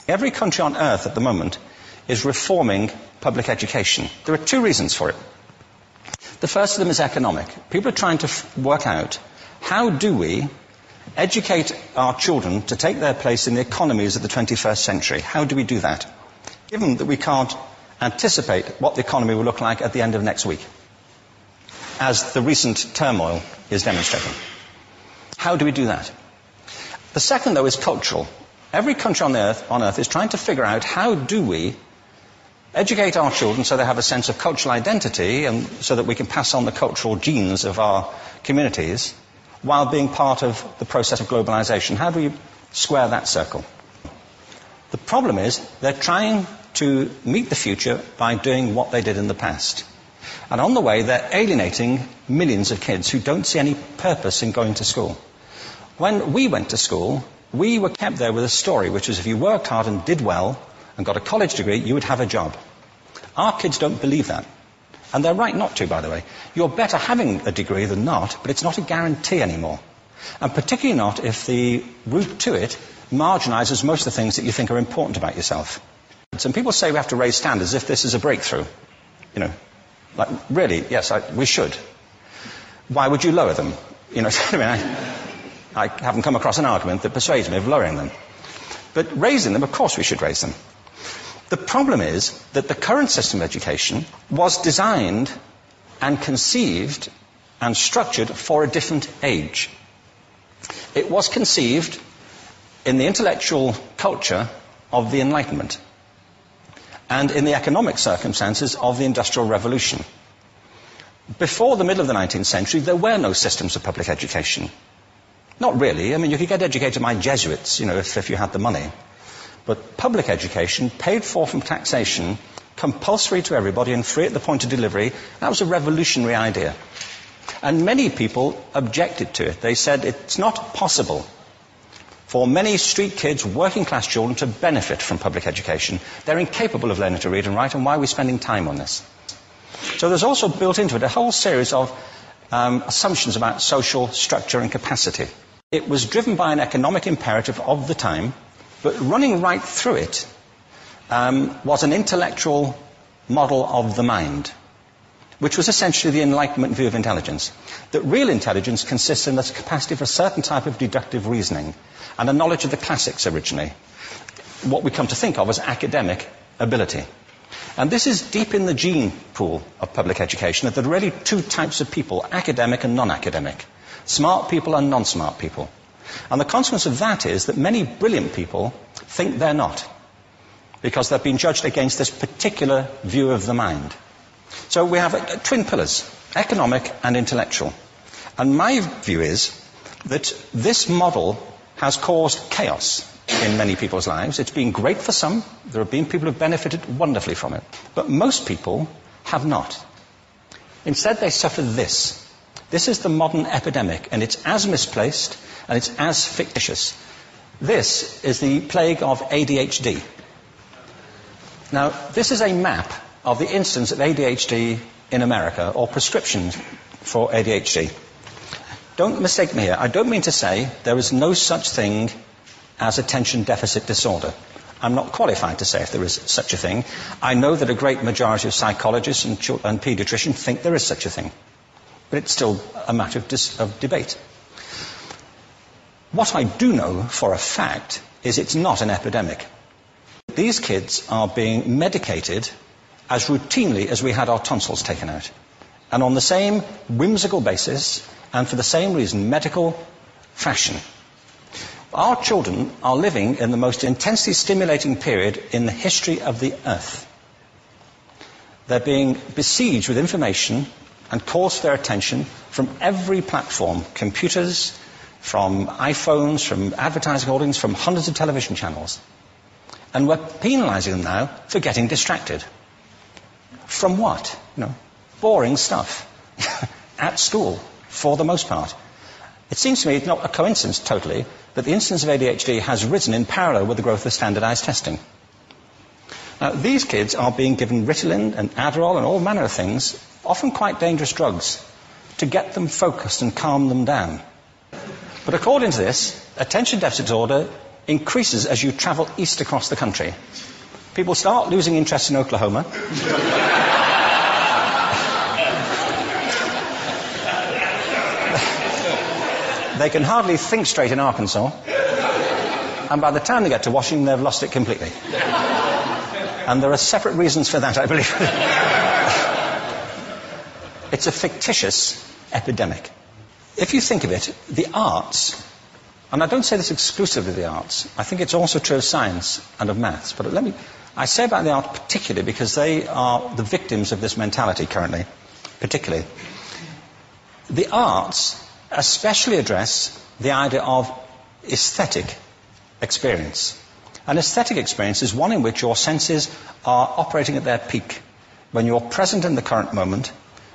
Every country on earth at the moment is reforming public education. There are two reasons for it. The first of them is economic. People are trying to work out, how do we educate our children to take their place in the economies of the 21st century? How do we do that, given that we can't anticipate what the economy will look like at the end of next week, as the recent turmoil is demonstrating? How do we do that? The second, though, is cultural. Every country on earth is trying to figure out, how do we educate our children so they have a sense of cultural identity and so that we can pass on the cultural genes of our communities while being part of the process of globalization. How do we square that circle? The problem is they're trying to meet the future by doing what they did in the past. And on the way, they're alienating millions of kids who don't see any purpose in going to school. When we went to school, we were kept there with a story, which was if you worked hard and did well and got a college degree, you would have a job. Our kids don't believe that. And they're right not to, by the way. You're better having a degree than not, but it's not a guarantee anymore. And particularly not if the route to it marginalizes most of the things that you think are important about yourself. Some people say we have to raise standards as if this is a breakthrough. You know, like, really, yes, we should. Why would you lower them? You know, I haven't come across an argument that persuades me of lowering them. But raising them, of course we should raise them. The problem is that the current system of education was designed and conceived and structured for a different age. It was conceived in the intellectual culture of the Enlightenment and in the economic circumstances of the Industrial Revolution. Before the middle of the 19th century, there were no systems of public education. Not really. I mean, you could get educated by Jesuits, you know, if you had the money. But public education, paid for from taxation, compulsory to everybody and free at the point of delivery, that was a revolutionary idea. And many people objected to it. They said it's not possible for many street kids, working class children, to benefit from public education. They're incapable of learning to read and write, and why are we spending time on this? So there's also built into it a whole series of assumptions about social structure and capacity. It was driven by an economic imperative of the time, but running right through it was an intellectual model of the mind, which was essentially the Enlightenment view of intelligence. That real intelligence consists in the capacity for a certain type of deductive reasoning and a knowledge of the classics originally, what we come to think of as academic ability. And this is deep in the gene pool of public education, that there are really two types of people, academic and non-academic, smart people and non-smart people. And the consequence of that is that many brilliant people think they're not, because they've been judged against this particular view of the mind. So we have twin pillars, economic and intellectual. And my view is that this model has caused chaos in many people's lives. It's been great for some. There have been people who have benefited wonderfully from it. But most people have not. Instead, they suffer this. This is the modern epidemic, and it's as misplaced and it's as fictitious. This is the plague of ADHD. Now, this is a map of the incidence of ADHD in America, or prescriptions for ADHD. Don't mistake me here. I don't mean to say there is no such thing as attention deficit disorder. I'm not qualified to say if there is such a thing. I know that a great majority of psychologists and paediatricians think there is such a thing. But it's still a matter of debate. What I do know for a fact is it's not an epidemic. These kids are being medicated as routinely as we had our tonsils taken out. And on the same whimsical basis, and for the same reason, medical fashion. Our children are living in the most intensely stimulating period in the history of the earth. They're being besieged with information and calls for their attention from every platform, computers, from iPhones, from advertising holdings, from hundreds of television channels. And we're penalizing them now for getting distracted. From what? You know, boring stuff. At school, for the most part. It seems to me it's not a coincidence totally that the incidence of ADHD has risen in parallel with the growth of standardized testing. Now, these kids are being given Ritalin and Adderall and all manner of things, often quite dangerous drugs, to get them focused and calm them down. But according to this, attention deficit disorder increases as you travel east across the country. People start losing interest in Oklahoma. They can hardly think straight in Arkansas. And by the time they get to Washington, they've lost it completely. And there are separate reasons for that, I believe. It's a fictitious epidemic. If you think of it, the arts, and I don't say this exclusively of the arts, I think it's also true of science and of maths, but I say about the arts particularly because they are the victims of this mentality currently, particularly. The arts especially address the idea of aesthetic experience. An aesthetic experience is one in which your senses are operating at their peak, when you're present in the current moment,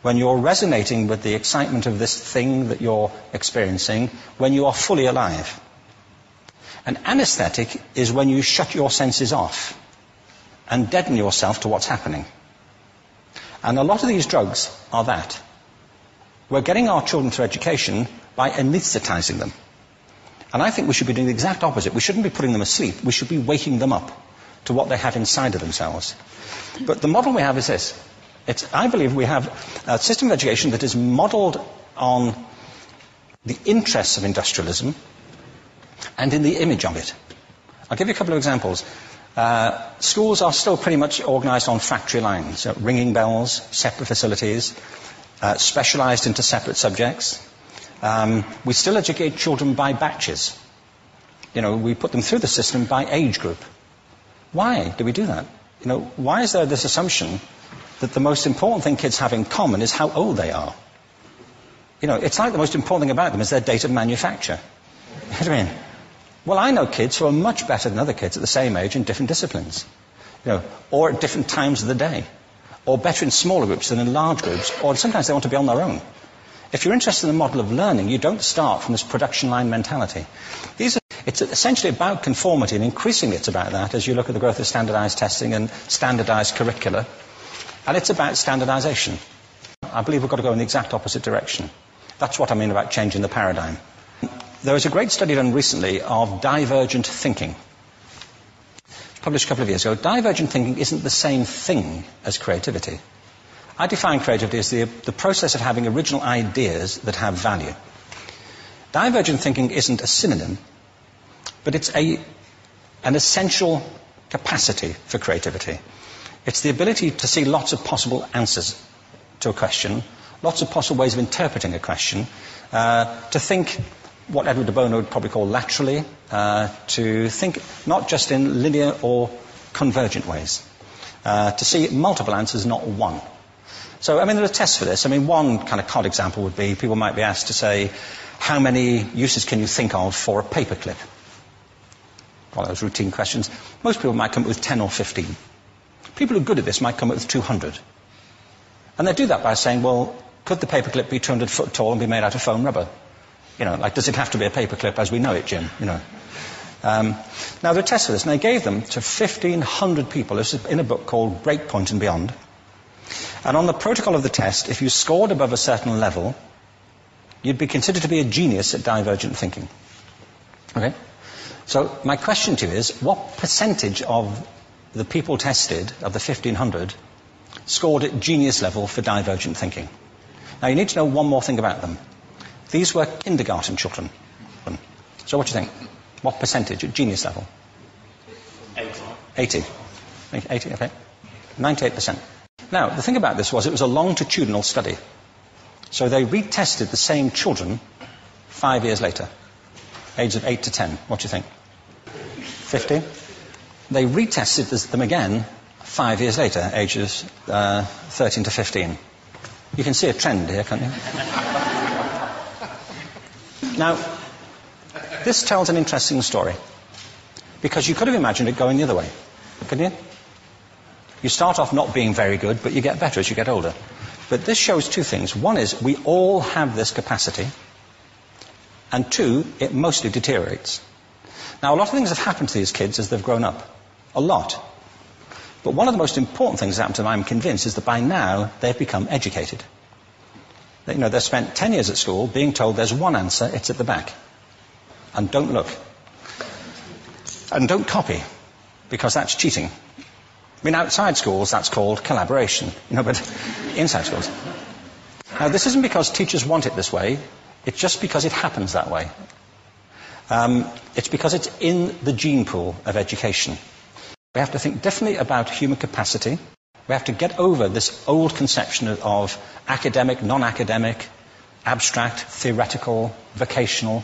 when you're resonating with the excitement of this thing that you're experiencing, when you are fully alive. An anesthetic is when you shut your senses off and deaden yourself to what's happening. And a lot of these drugs are that. We're getting our children through education by anesthetizing them. And I think we should be doing the exact opposite. We shouldn't be putting them asleep. We should be waking them up to what they have inside of themselves. But the model we have is this. I believe we have a system of education that is modeled on the interests of industrialism and in the image of it. I'll give you a couple of examples. Schools are still pretty much organized on factory lines, ringing bells, separate facilities, specialized into separate subjects. We still educate children by batches. We put them through the system by age group. Why do we do that? Why is there this assumption that the most important thing kids have in common is how old they are? It's like the most important thing about them is their date of manufacture. You know what I mean? Well, I know kids who are much better than other kids at the same age in different disciplines, or at different times of the day, or better in smaller groups than in large groups, or sometimes they want to be on their own. If you're interested in the model of learning, you don't start from this production line mentality. It's essentially about conformity, and increasingly it's about that as you look at the growth of standardized testing and standardized curricula. And it's about standardization. I believe we've got to go in the exact opposite direction. That's what I mean about changing the paradigm. There was a great study done recently of divergent thinking. Published a couple of years ago. Divergent thinking isn't the same thing as creativity. I define creativity as the process of having original ideas that have value. Divergent thinking isn't a synonym, but it's an essential capacity for creativity. It's the ability to see lots of possible answers to a question, lots of possible ways of interpreting a question, to think what Edward de Bono would probably call laterally, to think not just in linear or convergent ways, to see multiple answers, not one. So, there are tests for this. One kind of cod example would be, people might be asked to say, how many uses can you think of for a paperclip? Well, those routine questions. Most people might come up with 10 or 15. People who are good at this might come up with 200. And they do that by saying, well, could the paperclip be 200 foot tall and be made out of foam rubber? Does it have to be a paperclip as we know it, Jim? Now, there are tests for this, and they gave them to 1,500 people. This is in a book called Breakpoint and Beyond. And on the protocol of the test, if you scored above a certain level, you'd be considered to be a genius at divergent thinking. Okay? So my question to you is, what percentage of the people tested, of the 1,500, scored at genius level for divergent thinking? Now, you need to know one more thing about them. These were kindergarten children. So what do you think? What percentage at genius level? 80. 80, okay. 98%. Now, the thing about this was it was a longitudinal study. So they retested the same children 5 years later, ages of 8 to 10. What do you think? 50? They retested them again 5 years later, ages 13 to 15. You can see a trend here, can't you? Now, this tells an interesting story, because you could have imagined it going the other way, couldn't you? You start off not being very good, but you get better as you get older. But this shows two things. One is we all have this capacity, and two, it mostly deteriorates. Now, a lot of things have happened to these kids as they've grown up. A lot. But one of the most important things that happened to them, I'm convinced, is that by now they've become educated. They've spent 10 years at school being told there's one answer, it's at the back. And don't look. And don't copy, because that's cheating. I mean, outside schools, that's called collaboration, but inside schools. Now, this isn't because teachers want it this way, it's just because it happens that way. It's because it's in the gene pool of education. We have to think differently about human capacity. We have to get over this old conception of academic, non-academic, abstract, theoretical, vocational,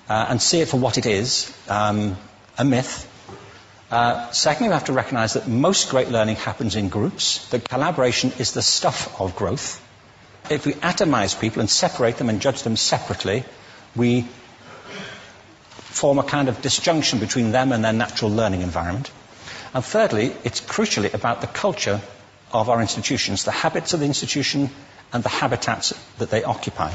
and see it for what it is, a myth. Secondly, we have to recognize that most great learning happens in groups, that collaboration is the stuff of growth. If we atomize people and separate them and judge them separately, we form a kind of disjunction between them and their natural learning environment. And thirdly, it's crucially about the culture of our institutions, the habits of the institution and the habitats that they occupy.